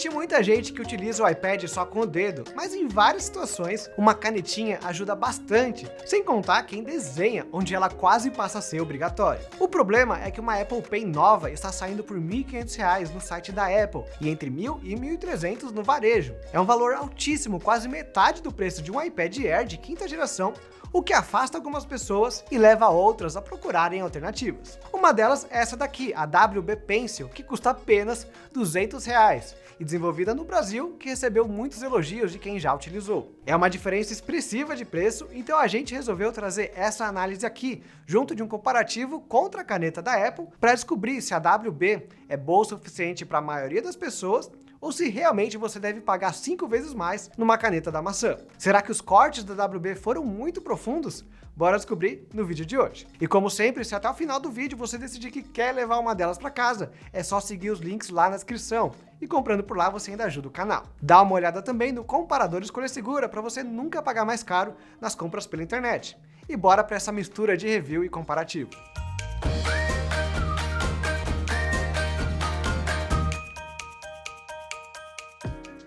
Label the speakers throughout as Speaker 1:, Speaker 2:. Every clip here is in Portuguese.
Speaker 1: Existe muita gente que utiliza o iPad só com o dedo, mas em várias situações, uma canetinha ajuda bastante, sem contar quem desenha, onde ela quase passa a ser obrigatória. O problema é que uma Apple Pen nova está saindo por R$ 1.500 no site da Apple e entre R$ 1.000 e R$ 1.300 no varejo. É um valor altíssimo, quase metade do preço de um iPad Air de quinta geração, o que afasta algumas pessoas e leva outras a procurarem alternativas. Uma delas é essa daqui, a WB Pencil, que custa apenas R$ 200 e desenvolvida no Brasil, que recebeu muitos elogios de quem já utilizou. É uma diferença expressiva de preço, então a gente resolveu trazer essa análise aqui, junto de um comparativo contra a caneta da Apple, para descobrir se a WB é boa o suficiente para a maioria das pessoas ou se realmente você deve pagar 5 vezes mais numa caneta da maçã. Será que os cortes da WB foram muito profundos? Bora descobrir no vídeo de hoje. E como sempre, se até o final do vídeo você decidir que quer levar uma delas para casa, é só seguir os links lá na descrição. E comprando por lá você ainda ajuda o canal. Dá uma olhada também no comparador Escolha Segura para você nunca pagar mais caro nas compras pela internet. E bora para essa mistura de review e comparativo.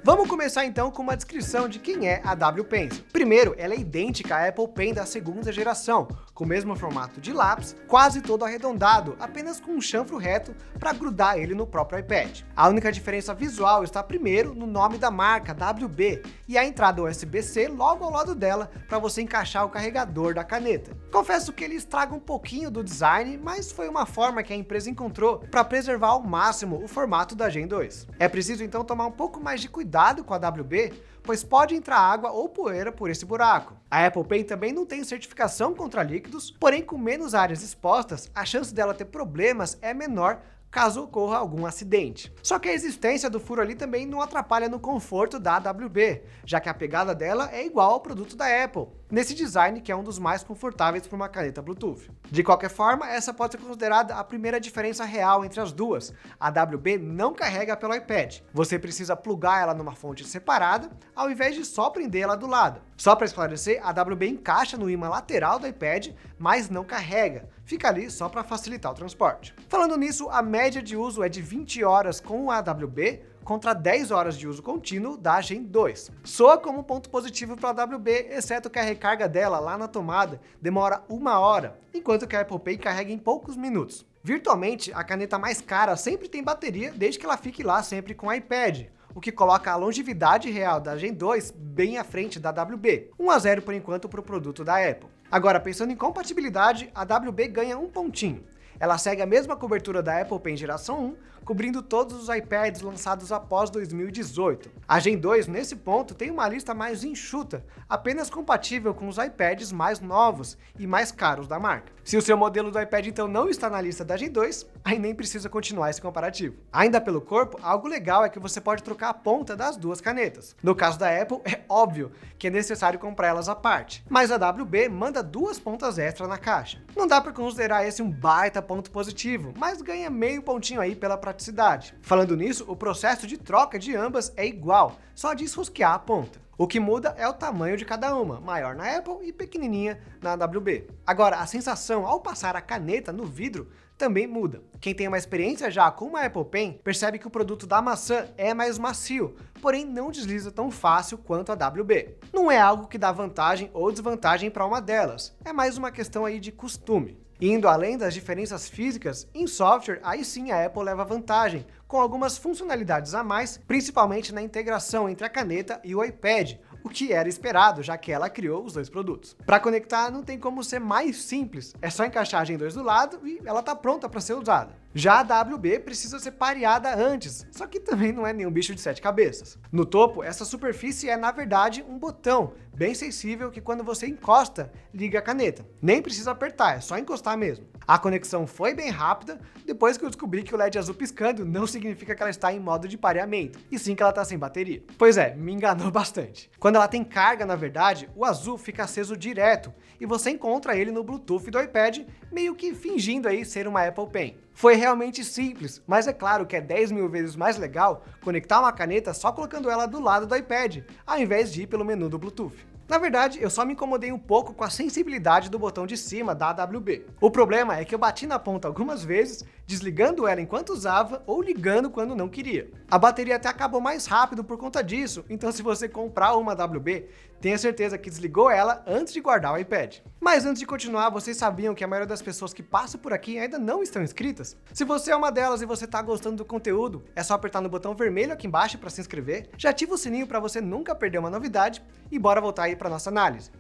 Speaker 1: Vamos começar então com uma descrição de quem é a W Pencil. Primeiro, ela é idêntica à Apple Pen da segunda geração, com o mesmo formato de lápis, quase todo arredondado, apenas com um chanfro reto para grudar ele no próprio iPad. A única diferença visual está primeiro no nome da marca, WB, e a entrada USB-C logo ao lado dela para você encaixar o carregador da caneta. Confesso que ele estraga um pouquinho do design, mas foi uma forma que a empresa encontrou para preservar ao máximo o formato da Gen 2. É preciso então tomar um pouco mais de cuidado com a WB, pois pode entrar água ou poeira por esse buraco. A Apple Pen também não tem certificação contra líquidos, porém com menos áreas expostas, a chance dela ter problemas é menor caso ocorra algum acidente. Só que a existência do furo ali também não atrapalha no conforto da WB, já que a pegada dela é igual ao produto da Apple, nesse design que é um dos mais confortáveis para uma caneta Bluetooth. De qualquer forma, essa pode ser considerada a primeira diferença real entre as duas. A WB não carrega pelo iPad. Você precisa plugar ela numa fonte separada, ao invés de só prender ela do lado. Só para esclarecer, a WB encaixa no ímã lateral do iPad, mas não carrega. Fica ali só para facilitar o transporte. Falando nisso, a média de uso é de 20 horas com a WB, contra 10 horas de uso contínuo da Gen 2. Soa como um ponto positivo para a WB, exceto que a recarga dela lá na tomada demora 1 hora, enquanto que a Apple Pen carrega em poucos minutos. Virtualmente, a caneta mais cara sempre tem bateria, desde que ela fique lá sempre com o iPad, o que coloca a longevidade real da Gen 2 bem à frente da WB. 1-0 por enquanto para o produto da Apple. Agora, pensando em compatibilidade, a WB ganha um pontinho. Ela segue a mesma cobertura da Apple Pen geração 1, cobrindo todos os iPads lançados após 2018. A Gen 2, nesse ponto, tem uma lista mais enxuta, apenas compatível com os iPads mais novos e mais caros da marca. Se o seu modelo do iPad então não está na lista da Gen 2, aí nem precisa continuar esse comparativo. Ainda pelo corpo, algo legal é que você pode trocar a ponta das duas canetas. No caso da Apple, é óbvio que é necessário comprar elas à parte, mas a WB manda 2 pontas extra na caixa. Não dá para considerar esse um baita ponto positivo, mas ganha meio pontinho aí pela praticidade. Falando nisso, o processo de troca de ambas é igual, só desrosquear a ponta. O que muda é o tamanho de cada uma, maior na Apple e pequenininha na WB. Agora, a sensação ao passar a caneta no vidro também muda. Quem tem uma experiência já com uma Apple Pen percebe que o produto da maçã é mais macio, porém não desliza tão fácil quanto a WB. Não é algo que dá vantagem ou desvantagem para uma delas, é mais uma questão aí de costume. Indo além das diferenças físicas, em software, aí sim a Apple leva vantagem, com algumas funcionalidades a mais, principalmente na integração entre a caneta e o iPad, o que era esperado, já que ela criou os dois produtos. Para conectar, não tem como ser mais simples, é só encaixar a Gen 2 do lado e ela está pronta para ser usada. Já a WB precisa ser pareada antes, só que também não é nenhum bicho de 7 cabeças. No topo, essa superfície é na verdade um botão, bem sensível que quando você encosta, liga a caneta. Nem precisa apertar, é só encostar mesmo. A conexão foi bem rápida, depois que eu descobri que o LED azul piscando não significa que ela está em modo de pareamento, e sim que ela está sem bateria. Pois é, me enganou bastante. Quando ela tem carga, na verdade, o azul fica aceso direto, e você encontra ele no Bluetooth do iPad, meio que fingindo aí ser uma Apple Pen. Foi realmente simples, mas é claro que é 10.000 vezes mais legal conectar uma caneta só colocando ela do lado do iPad, ao invés de ir pelo menu do Bluetooth. Na verdade, eu só me incomodei um pouco com a sensibilidade do botão de cima da AWB. O problema é que eu bati na ponta algumas vezes, desligando ela enquanto usava ou ligando quando não queria. A bateria até acabou mais rápido por conta disso, então se você comprar uma AWB, tenha certeza que desligou ela antes de guardar o iPad. Mas antes de continuar, vocês sabiam que a maioria das pessoas que passam por aqui ainda não estão inscritas? Se você é uma delas e você está gostando do conteúdo, é só apertar no botão vermelho aqui embaixo para se inscrever, já ativa o sininho para você nunca perder uma novidade e bora voltar aí para nossa análise.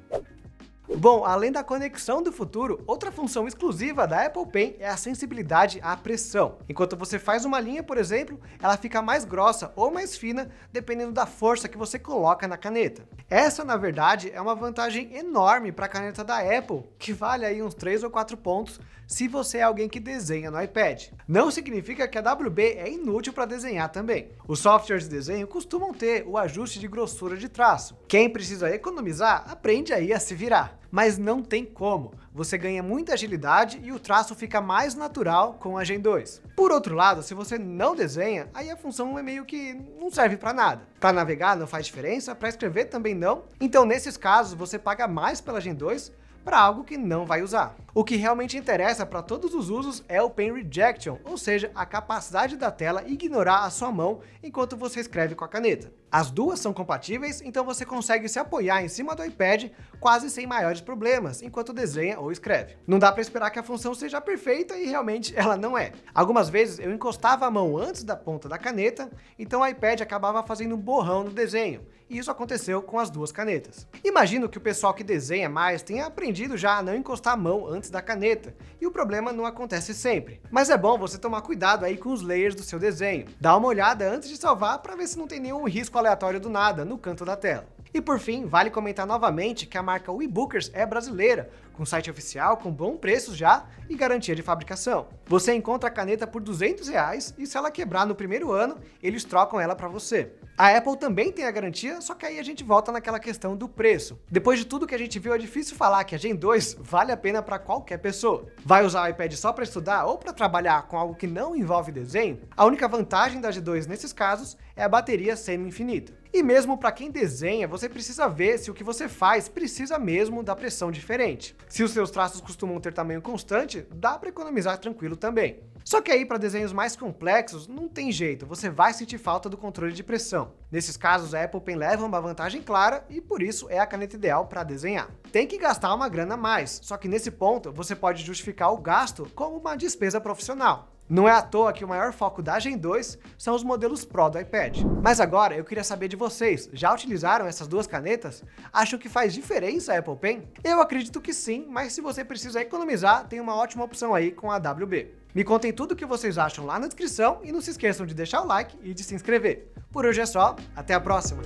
Speaker 1: Bom, além da conexão do futuro, outra função exclusiva da Apple Pen é a sensibilidade à pressão. Enquanto você faz uma linha, por exemplo, ela fica mais grossa ou mais fina, dependendo da força que você coloca na caneta. Essa, na verdade, é uma vantagem enorme para a caneta da Apple, que vale aí uns 3 ou 4 pontos se você é alguém que desenha no iPad. Não significa que a WB é inútil para desenhar também. Os softwares de desenho costumam ter o ajuste de grossura de traço. Quem precisa economizar, aprende aí a se virar. Mas não tem como, você ganha muita agilidade e o traço fica mais natural com a Gen 2. Por outro lado, se você não desenha, aí a função é meio que não serve para nada. Para navegar não faz diferença, para escrever também não, então nesses casos você paga mais pela Gen 2 para algo que não vai usar. O que realmente interessa para todos os usos é o Pen Rejection, ou seja, a capacidade da tela ignorar a sua mão enquanto você escreve com a caneta. As duas são compatíveis, então você consegue se apoiar em cima do iPad quase sem maiores problemas, enquanto desenha ou escreve. Não dá para esperar que a função seja perfeita e realmente ela não é. Algumas vezes eu encostava a mão antes da ponta da caneta, então o iPad acabava fazendo um borrão no desenho, e isso aconteceu com as duas canetas. Imagino que o pessoal que desenha mais tenha aprendido já a não encostar a mão antes da caneta, e o problema não acontece sempre. Mas é bom você tomar cuidado aí com os layers do seu desenho. Dá uma olhada antes de salvar para ver se não tem nenhum risco aleatório do nada no canto da tela. E por fim, vale comentar novamente que a marca WeBookers é brasileira, com site oficial, com bons preços já e garantia de fabricação. Você encontra a caneta por R$200 e se ela quebrar no primeiro ano, eles trocam ela para você. A Apple também tem a garantia, só que aí a gente volta naquela questão do preço. Depois de tudo que a gente viu, é difícil falar que a Gen 2 vale a pena para qualquer pessoa. Vai usar o iPad só para estudar ou para trabalhar com algo que não envolve desenho? A única vantagem da Gen 2 nesses casos é a bateria semi-infinita. E mesmo para quem desenha, você precisa ver se o que você faz precisa mesmo da pressão diferente. Se os seus traços costumam ter tamanho constante, dá para economizar tranquilo também. Só que aí para desenhos mais complexos, não tem jeito, você vai sentir falta do controle de pressão. Nesses casos, a Apple Pen leva uma vantagem clara e por isso é a caneta ideal para desenhar. Tem que gastar uma grana a mais, só que nesse ponto você pode justificar o gasto como uma despesa profissional. Não é à toa que o maior foco da Gen 2 são os modelos Pro do iPad. Mas agora eu queria saber de vocês, já utilizaram essas duas canetas? Acham que faz diferença a Apple Pen? Eu acredito que sim, mas se você precisa economizar, tem uma ótima opção aí com a AWB. Me contem tudo o que vocês acham lá na descrição e não se esqueçam de deixar o like e de se inscrever. Por hoje é só, até a próxima!